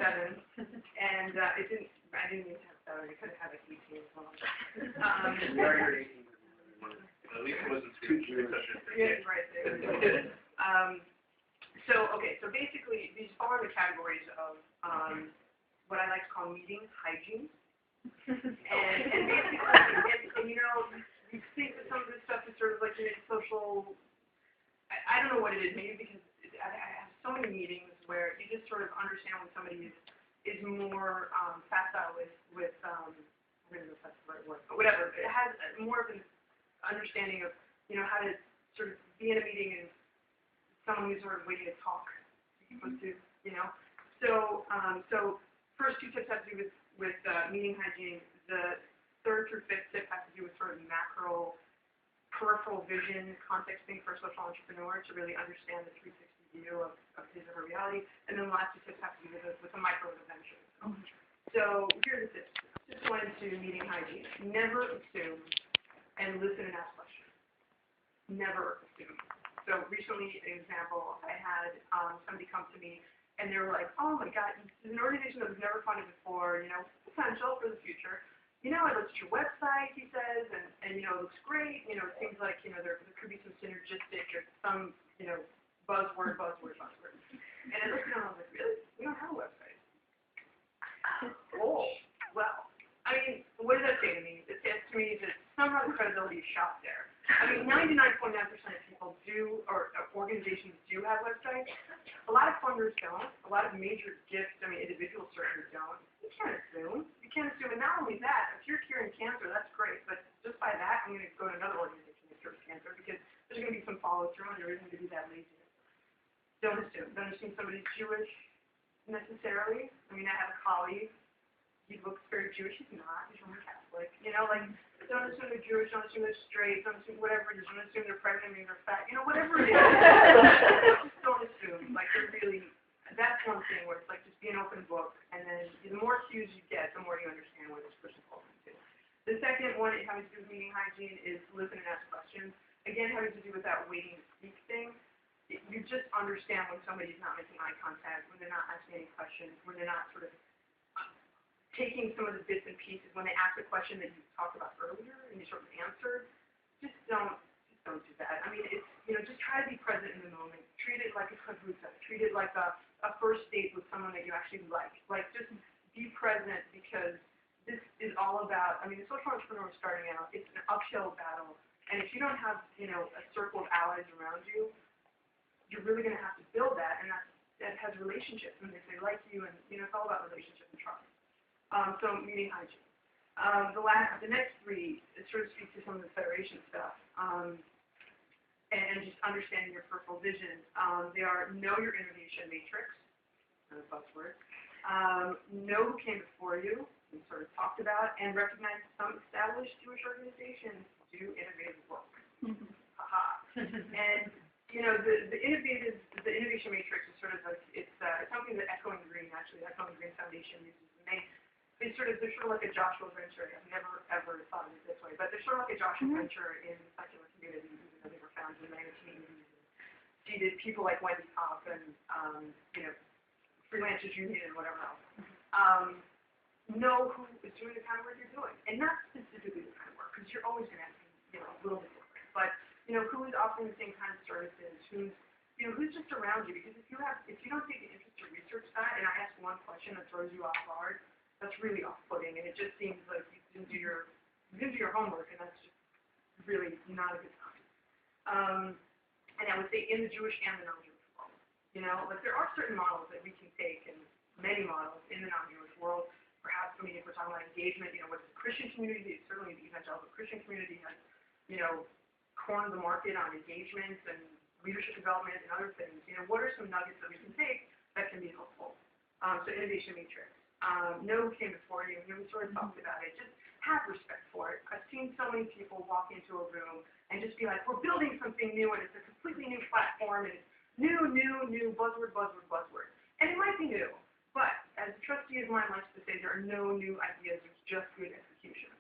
7, and I didn't mean to have 7. I could have had like 18 as well. At least it wasn't too such a Yeah, right there. So basically, these fall in the categories of what I like to call meeting hygiene. and basically, you know, you think that some of this stuff is sort of like social, I don't know what it is, maybe because I have so many meetings where you just sort of understand when somebody is more facile with I don't know if that's the right word, but whatever. It has more of an understanding of, you know, how to sort of be in a meeting and someone who's sort of waiting to talk, supposed to, you know. So first 2 tips have to do with meeting hygiene. The 3rd through 5th tip has to do with sort of macro, peripheral vision, contexting for a social entrepreneur to really understand the 360 view of his or her reality. And then the last 2 tips have to do with the micro intervention. So here are the tips. Tip 1 and 2, meeting hygiene. Never assume and listen and ask questions. Never assume. So recently, an example, I had somebody come to me and they were like, oh my God, this is an organization that was never funded before, you know, potential for the future. You know, I looked at your website, he says, and you know, it looks great. You know, it seems like, you know, there could be some synergistic or some, you know, buzzword. And I looked at him and I was like, really? We don't have a website. Oh, well, I mean, what does that say to me? It says to me that somehow the credibility is shot there. I mean, 99.9% of people do, or organizations do have websites. A lot of funders don't. A lot of major gifts, I mean, individuals certainly don't. You can't assume. And not only that, if you're curing cancer, that's great. But just by that, I'm going to go to another organization that cures cancer because there's going to be some follow-through and there isn't going to be that laziness. Don't assume. Don't assume somebody's Jewish necessarily. I mean, I have a colleague. He looks very Jewish. He's not. He's Roman Catholic. You know, like, don't assume they're Jewish. Don't assume they're straight. Don't assume whatever it is. Don't assume they're pregnant. Maybe they're fat. You know, whatever it is. Just don't assume. Like, they're really, that's one thing where it's like just be an open book. And then the more cues you get, the more you understand where this person's going to. The second one, having to do with meeting hygiene, is listen and ask questions. Again, having to do with that waiting to speak thing. You just understand when somebody's not making eye contact, when they're not asking any questions, when they're not sort of taking some of the bits and pieces, when they ask a question that you talked about earlier and you sort of answered. Just don't do that. I mean, it's, you know, just try to be present in the moment. Treat it like a kavruta. Treat it like a first date with someone that you actually like. Like, just be present because this is all about, I mean, the social entrepreneur starting out, it's an uphill battle. And if you don't have, you know, a circle of allies around you, you're really going to have to build that, and that has relationships, and if they like you, and, you know, it's all about relationship and trust. So meeting hygiene. The next 3 sort of speak to some of the federation stuff, and just understanding your peripheral vision. They are know your innovation matrix, another buzzword. Know who came before you, we sort of talked about, and recognize some established Jewish organizations do innovative work. And you know, the innovation matrix is sort of like, it's something that Echoing Green, actually, the Echoing Green Foundation uses. And they're sort of like a Joshua Venture. I've never, ever thought of it this way, but they're sort of like a Joshua Venture in the secular community, even though they were founded in the 1980s. Seeded people like Wendy Pop and, you know, Freelancers Union and whatever else. Know who is doing the kind of work you're doing. And not specifically the kind of work, because you're always going to have to be, you know, a little bit different. But you know, who is offering the same kind of services, who's just around you, because if you don't take the interest to research that, and I ask one question that throws you off guard, that's really off-putting, and it just seems like you didn't do your homework, and that's just really not a good sign. And I would say in the Jewish and the non-Jewish world, you know, like there are certain models that we can take, and many models in the non-Jewish world. Perhaps, I mean, if we're talking about engagement, you know, what's the Christian community, certainly the evangelical Christian community has, you know, corner the market on engagements and leadership development and other things. You know, what are some nuggets that we can take that can be helpful? So innovation matrix. Know who came before you. You know, we sort of talked about it. Just have respect for it. I've seen so many people walk into a room and just be like, we're building something new and it's a completely new platform and it's new, buzzword. And it might be new, but as a trustee of mine likes to say, there are no new ideas, it's just good execution.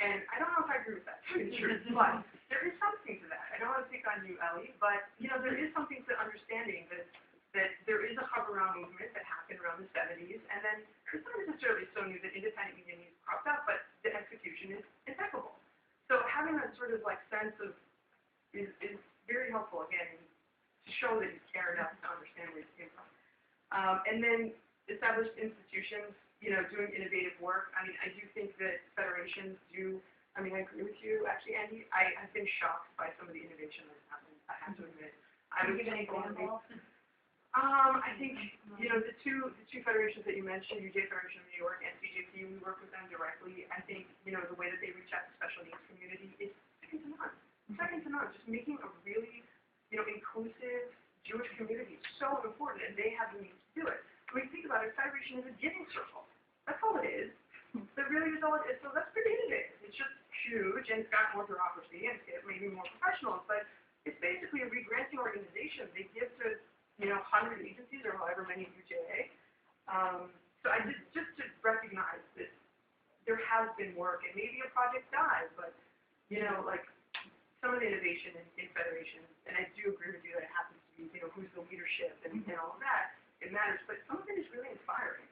And I don't know if I agree with that, to be true, but there is something to that. I don't want to pick on you, Ellie, but you know there is something to understanding that there is a hub around movement that happened around the 70s 70s, and then it's not necessarily so new that independent union needs cropped up, but the execution is impeccable. So having that sort of like sense of is very helpful again to show that you care enough to understand where you came from. And then established institutions, doing innovative work. I mean, I do think that federations do. I mean, I agree with you, actually, Andy. I've been shocked by some of the innovation that has happened, I have to admit. Can you give an example? I think, the two federations that you mentioned, UJ Federation of New York and CJP, we work with them directly. I think, the way that they reach out to special needs community is second to none. Second to none. Just making a really, inclusive Jewish community is so important, and they have the means to do it. When you think about it, federation is a giving circle. That's all it is. That really is all it is. So that's pretty innovative. It's just huge, and it's got more bureaucracy, and it's maybe more professionals, but it's basically a re-granting organization. They give to 100 agencies or however many UJA. So I just to recognize that there has been work, and maybe a project dies, but, like some of the innovation in federations, and I do agree with you that it happens to be, who's the leadership and all of that, it matters, but some of it is really inspiring.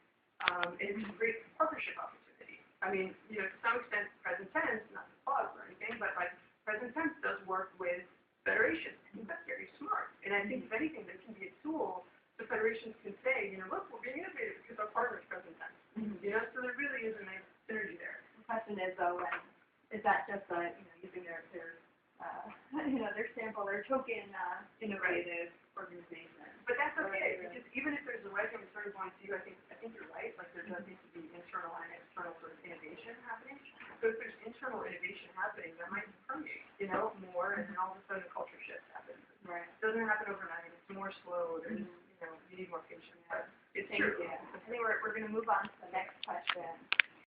And it's a great partnership opportunity. I mean, to some extent, present tense, not to plug or anything, but like present tense does work with federations. I think that's very smart. And I think if anything, there can be a tool the federations can say, look, we're being innovative because our partner is present tense. So there really is a nice synergy there. The question is though, is that just using their sample, their token innovative organization? But that's okay, because even if there's a wedge I'm sort of going to you, I think you're right, like there does need to be internal and external sort of innovation happening. So if there's internal innovation happening, that might permeate, more, and then all of a sudden a culture shift happens. Right. It doesn't happen overnight, it's more slow, there's, you need more patience, but it's true. I think we're going to move on to the next